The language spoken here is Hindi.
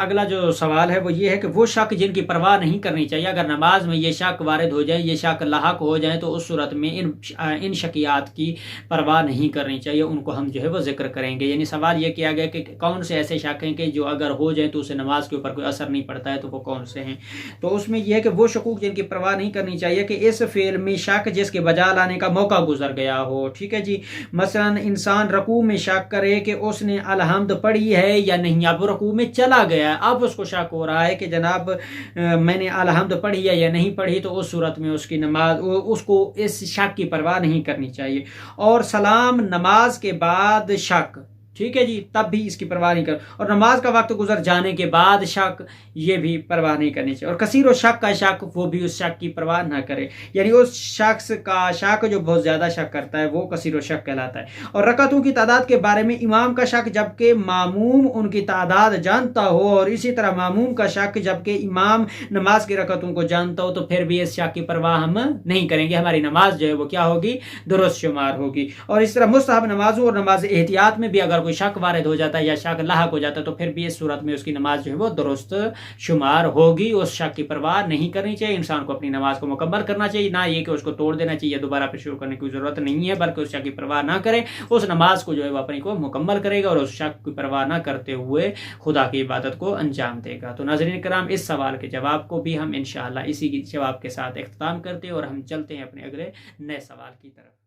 अगला जो सवाल है वो ये है कि वो शक जिनकी परवाह नहीं करनी चाहिए, अगर नमाज में ये शक वारिद हो जाए, ये शक लाहक हो जाए, तो उस सूरत में इन शकियात की परवाह नहीं करनी चाहिए, उनको हम जो है वो जिक्र करेंगे। यानी सवाल ये किया गया कि कौन से ऐसे शक हैं कि जो अगर हो जाए तो उसे नमाज के ऊपर कोई असर नहीं पड़ता है, तो वो कौन से हैं। तो उसमें यह है कि वो शकूक जिनकी परवाह नहीं करनी चाहिए कि इस फेल में शक जिसके बजा लाने का मौका गुजर गया हो। ठीक है जी, मसलन इंसान रकू में शक करे कि उसने अलहम्द पढ़ी है या नहीं, अब रकू में चला गया, अब उसको शक हो रहा है कि जनाब मैंने अलहम्द पढ़ी है या नहीं पढ़ी, तो उस सूरत में उसकी नमाज, उसको इस शक की परवाह नहीं करनी चाहिए। और सलाम नमाज के बाद शक, ठीक है जी, तब भी इसकी परवाह नहीं कर, और नमाज का वक्त गुजर जाने के बाद शक, ये भी परवाह नहीं करनी चाहिए। और कसीर व शक का शक, वो भी उस शक की परवाह ना करे, यानी उस शख्स का शक जो बहुत ज़्यादा शक करता है वो कसीर व शक कहलाता है। और रकअतों की तादाद के बारे में इमाम का शक जबकि मामूम उनकी तादाद जानता हो, और इसी तरह मामूम का शक जबकि इमाम नमाज की रकअतों को जानता हो, तो फिर भी इस शक की परवाह हम नहीं करेंगे, हमारी नमाज जो है वो क्या होगी, दुरुस्त शुमार होगी। और इस तरह मुस्तहब नमाजों और नमाज एहतियात में भी अगर कोई शक वारिद हो जाता है या शक लाहक हो जाता है, तो फिर भी इस सूरत में उसकी नमाज जो है वो दुरुस्त शुमार होगी। उस शक की परवाह नहीं करनी चाहिए, इंसान को अपनी नमाज को मुकम्मल करना चाहिए, ना ये कि उसको तोड़ देना चाहिए, दोबारा फिर शुरू करने की जरूरत नहीं है, बल्कि उस शक की परवाह ना करे, उस नमाज को जो है वो अपनी को मुकम्मल करेगा और उस शक की परवाह ना करते हुए खुदा की इबादत को अंजाम देगा। तो नाज़रीन कराम, इस सवाल के जवाब को भी हम इंशाअल्लाह इसी के जवाब के साथ इख्तिताम करते हैं और हम चलते हैं अपने अगले नए सवाल की तरफ।